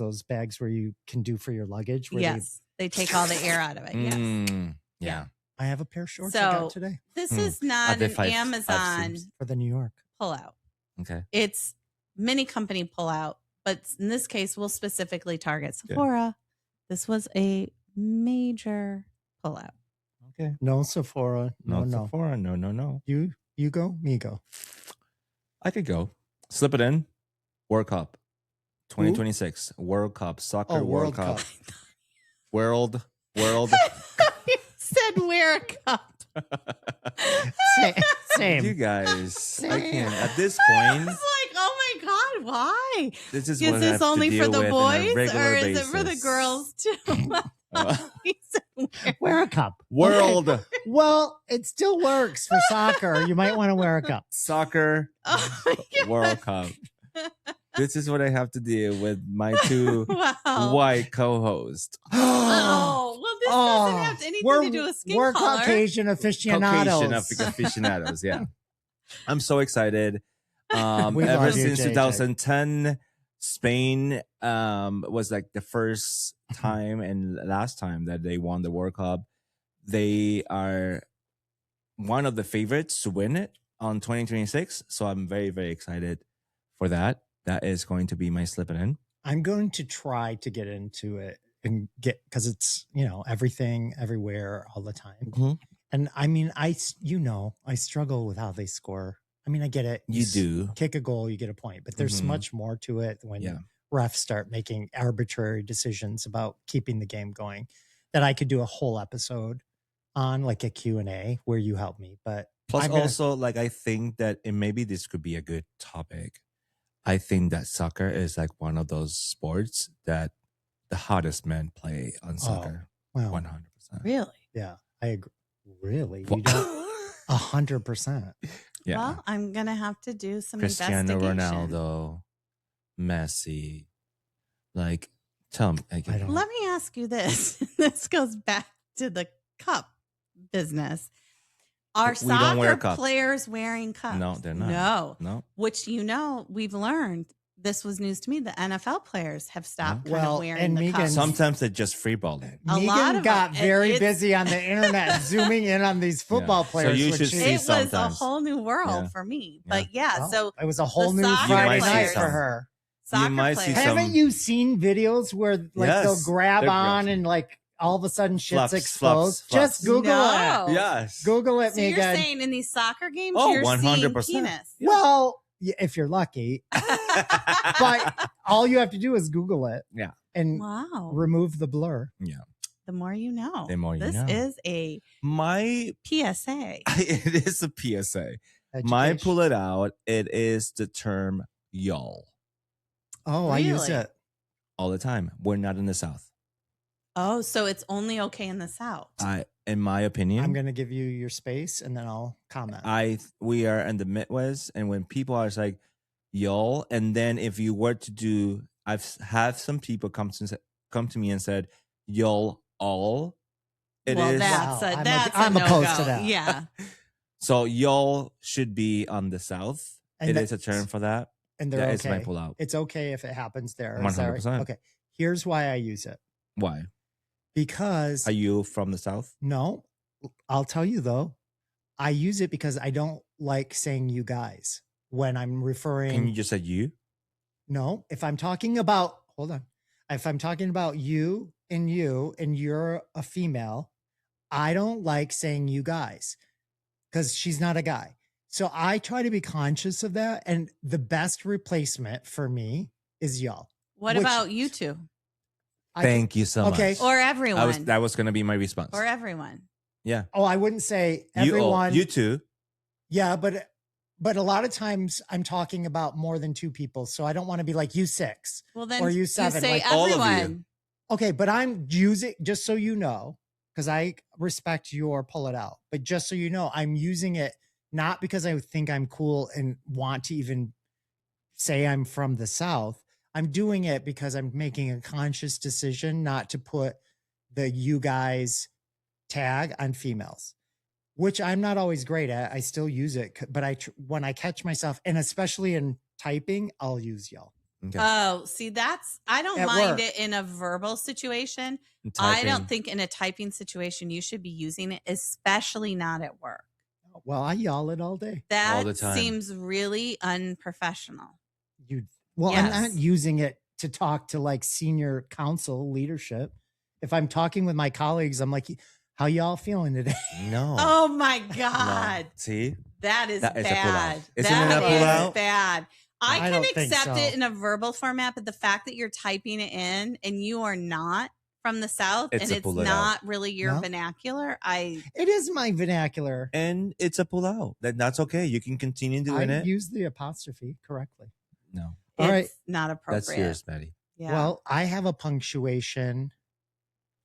where you can do for your luggage. Where Yes, they take all the air out of it. Yes. Yeah. I have a pair of shorts I So- got today This Hmm. is not they an five Amazon seams? for the New York. pullout. Okay. It's many company pullout, but in this case, we'll specifically target Yeah. Sephora. This was a major pullout. Okay. No Sephora. No. Sephora. No. You go. Me go. I could go. Slip it in. World Cup. 2026. World Cup. Soccer Oh, World Cup. World. You said wear a cup. Same. You guys. I Same. can't. At this I point, was like, oh my God, why? this is Is what I this have to only for deal the with on a boys or regular is it for the basis. girls too? He said wear- Wear a cup. World Well, it still works for soccer. You might want to wear a cup. Soccer Oh my God. World Cup. This is what I have to deal with my two Wow. white co-hosts. Oh, well, this doesn't have anything to do with skin we're color. Caucasian aficionados. Caucasian aficionados, yeah. I'm so excited. We Ever love you, since JJ. 2010, Spain was like the first time and last time that they won the World Cup. They are one of the favorites to win it on 2026. So I'm very, very excited for that. That is going to be my slipping in. I'm going to try to get into it and get because it's everything, everywhere, all the time. Mhm. And I mean, I struggle with how they score. I mean, I get it. You do. Kick a goal, you get a point, but there's Mhm. much more to it when Yeah. refs start making arbitrary decisions about keeping the game going that I could do a whole episode on, like a Q&A where you help me. But Plus, I'm gonna- also, like, I think that and maybe this could be a good topic. I think that soccer is like one of those sports that the hottest men play on soccer. well, 100%. Really? yeah, I agree. Really? You Well- don't 100%. Yeah. Well, I'm going to have to do some Cristiano investigation. Ronaldo, Messi. Like, tell me. Like, I don't- Let me ask you this. This goes back to the cup business. Are We don't wear soccer cups. players wearing cups? No, they're not. No. No. Which, we've learned. This was news to me. The NFL players have stopped kind Well, of wearing and the Megan- cups. Sometimes they just free ball it. A lot Megan of got them. very It's- busy on the internet, zooming in on these football So players. you when should she- see It was a sometimes. whole new world Yeah. for me. Yeah. But yeah, Well, so it was a whole the new soccer Friday players- night for some. her. soccer might see players. some- Haven't you seen videos where like Yes, they'll grab they're on great. and like all of a sudden shit's Fluffs, exposed? fluffs, Just fluffs. Google No. it. Yes. Google it, So you're Megan. saying in these soccer games, Oh, you're 100%. seeing penis. Well, if you're lucky, but all you have to do is Google it. Yeah. And Wow. remove the blur. The the more you know. The more you this know. is a My PSA. it is a PSA. My Education. pull it out. It is the term y'all Oh, I use Really? it. all the time. We're not in the South. Oh, so it's only okay in the South. In my opinion, I'm going to give you your space and then I'll comment. we are in the Midwest, and when people are like y'all, and then if you were to do, I've had some people come to me and said y'all all. It well, is that's Wow, that's I'm a opposed no-go. to that. Yeah. so y'all should be on the South. And It is a that's- term for that. and they're That is my okay. pull out. It's okay if it happens there. Is that right? 100%. Okay. Here's why I use it. Why? Because Are you from the South? no, I'll tell you though, I use it because I don't like saying you guys when I'm referring. Can you just say you? No, if I'm talking about, hold on. If I'm talking about you and you're a female, I don't like saying you guys because she's not a guy. So I try to be conscious of that. And the best replacement for me is y'all. What Which- about you two Thank you so okay. much. or everyone? That was going to be my response. or everyone. Yeah. Oh, I wouldn't say You all- everyone. You too. Yeah, but a lot of times I'm talking about more than two people. So I don't want to be like you six. Well, then Or you you seven, say like all of you. everyone. Okay, but I'm using, just so you know, because I respect your pull it out, but just so you know, I'm using it not because I think I'm cool and want to even say I'm from the South. I'm doing it because I'm making a conscious decision not to put the you guys tag on females, which I'm not always great at. I still use it, but when I catch myself, and especially in typing, I'll use y'all. Okay. Oh, see, I don't At mind work. it in a verbal situation. And I typing. don't think in a typing situation you should be using it, especially not at work. Well, I y'all it all day. That the time. seems really unprofessional. I'm Yes. not using it to talk to like senior council leadership. If I'm talking with my colleagues, I'm like, how y'all feeling today? No. Oh my No. God. See? That is That is a pull-out. bad. Isn't it a That is pull-out? bad. I I can don't think accept so. it in a verbal format, but the fact that you're typing it in and you are not from the South It's and a it's pull it not really your No. vernacular, It is my vernacular. And it's a pull out. That's okay. You can continue doing I it. use the apostrophe correctly. No. All right. it's not appropriate. That's yours, Maddie. Yeah. Well, I have a punctuation.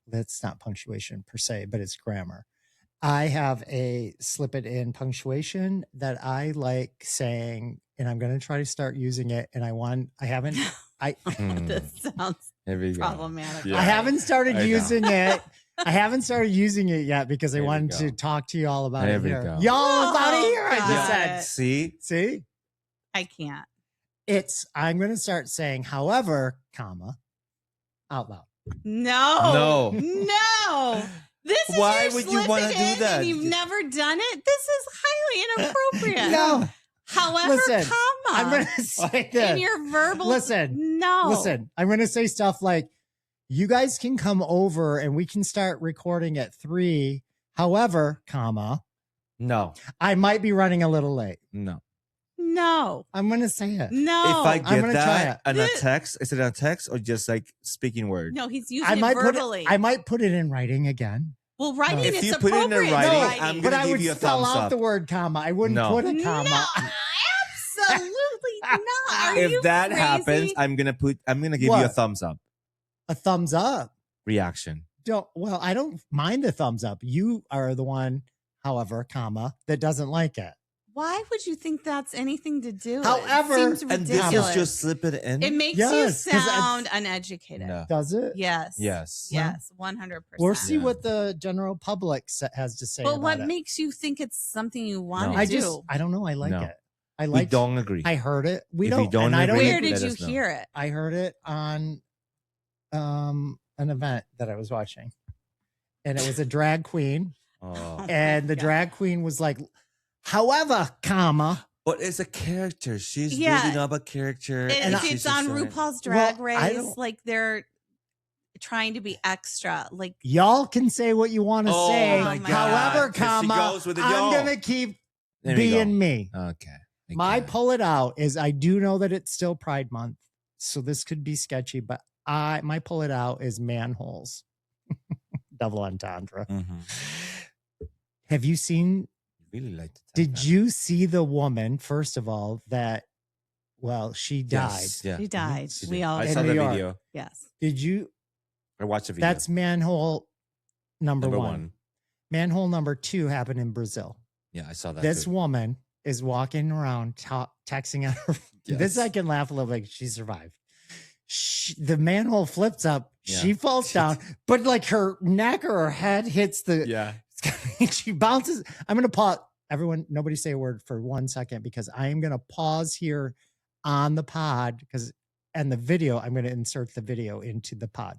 That's not punctuation per se, but it's grammar. I have a slip it in punctuation that I like saying, and I'm going to try to start using it. And I haven't, this sounds Here we go. problematic. Yeah. I haven't started I know. using it. I haven't started using it yet because I There we wanted go. to talk to you all about There it we here. go. Y'all about it Oh, here. I just God. said, See? see, I can't. I'm going to start saying, however, comma, out loud. No. No. No. This is Why your would you slip wanna it do in that? And you've never done it. This is highly inappropriate. No, However, Listen, comma. I'm going to say in this. your verbal. Listen, No. Listen, I'm going to say stuff like, you guys can come over and we can start recording at 3. However, comma, No. I might be running a little late. No. No. I'm going to say it. No. If I I'm get gonna try that it. on a text, is it a text or just like speaking word? No, he's using I it might verbally. I might put it in writing again. well, writing No. If it's you put it in appropriate. writing, writing. I'm But gonna I give would you a spell thumbs out up. the word comma. I wouldn't No. put a comma. No, absolutely not. Are you If that crazy? happens, I'm gonna give you a What? thumbs up A thumbs up. reaction. I don't mind the thumbs up. You are the one, however, comma, that doesn't like it. Why would you think that's anything to do? However- it seems And ridiculous. this is just slip it in. It makes Yes, you 'cause it's- sound uneducated. No. Does it? Yes. Yes. Yes. 100%. We'll see Yeah. what the general public has to say But about what it. makes you think it's something you want No. to do? I don't know. I like No. it. I We like don't agree. I heard it. We If don't. you don't and I don't agree, Where did let you us know. hear it? I heard it on an event that I was watching. And it was a drag queen. Oh. And the God. drag queen was like, however, comma. But it's a character. She's Yeah. building up a character. If and she's it's just on saying- RuPaul's Drag Well, I Race, don't- like they're trying to be extra. Like, Y'all can say what you want to Oh say. my God. However, 'Cause she comma, goes with the I'm y'all. going to keep There we go. being me. Okay. My Okay. pull it out is I do know that it's still Pride Month. So this could be sketchy, but my pull it out is manholes. double entendre. Mm-hmm. Have you seen? Really like to. Did you see the woman? First of all, that she died. Yes, yeah. She died. She We did. all I In saw New the York. video. yes. Did you? I watched the video. That's manhole number number one. one. Manhole number two happened in Brazil. Yeah, I saw that. This too. woman is walking around texting on her. This I can laugh a little bit. She survived. The manhole flips up. Yeah. She falls down, but like her neck or her head hits the. Yeah. She bounces. I'm going to pause. Everyone, nobody say a word for 1 second because I am going to pause here on the pod and the video. I'm going to insert the video into the pod.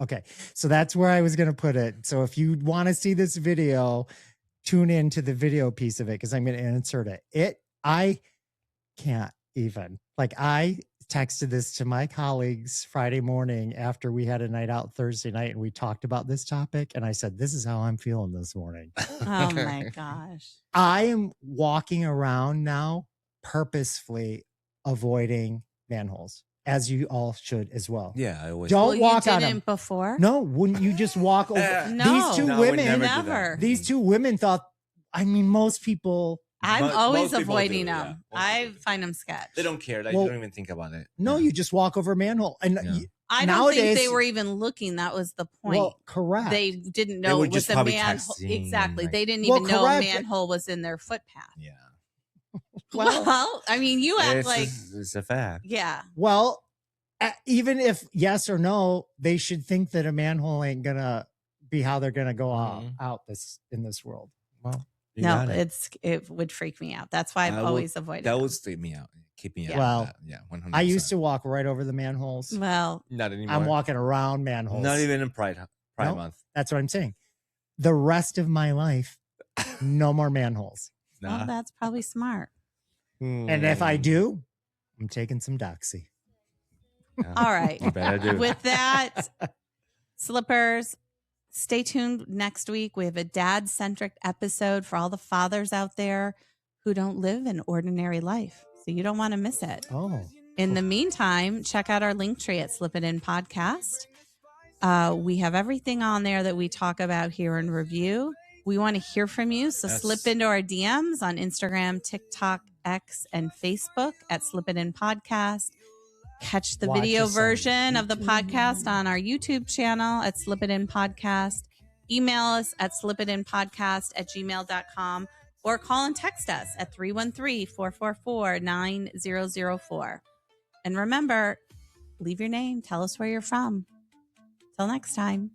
Okay, so that's where I was going to put it. So if you want to see this video, tune into the video piece of it because I'm going to insert it. I can't even. I texted this to my colleagues Friday morning after we had a night out Thursday night and we talked about this topic. And I said, this is how I'm feeling this morning. Oh my gosh. I am walking around now purposefully avoiding manholes, as you all should as well. Yeah, I always. Don't walk you on didn't them. before? No, wouldn't you just walk over? No. These two No, I would women, never do that. Never. these two women thought, most people, I'm Most always people avoiding do, yeah. them. Most I people do. find them sketch. They don't care. They Well, don't even think about it. no, Yeah. you just walk over a manhole. And Yeah. I don't think they nowadays- were even looking. That was the point. well, correct. They didn't They know were it was just a probably manhole. texting, Exactly. like- They didn't Well, even know a correct. manhole was in their footpath. Yeah. Well, I mean, you act like, It's a fact. yeah. well, even if yes or no, they should think that a manhole ain't gonna be how they're gonna go out in this world. Well, you No, got it. it would freak me out. That's why I've I would- always avoided That them. would sleep me out. Keep me out. Well, of that. Yeah, 100%. I used to walk right over the manholes. Well, Not anymore. I'm walking around manholes. Not even in Pride Nope. Month. That's what I'm saying. The rest of my life, no more manholes. well, that's probably smart. And if I do, I'm taking some doxy. All right. You better do. With that, slippers, stay tuned next week. We have a dad-centric episode for all the fathers out there who don't live an ordinary life. So you don't want to miss it. Oh, In the meantime, check out our link tree at Slip It In Podcast. We have everything on there that we talk about here in review. We want to hear from you. So Yes. slip into our DMs on Instagram, TikTok, X, and Facebook at Slip It In Podcast. Catch the Watch video us on version of the YouTube. podcast on our YouTube channel at Slip It In Podcast. Email us at slipitInpodcast@gmail.com or call and text us at 313-444-9004. And remember, leave your name. Tell us where you're from. Till next time.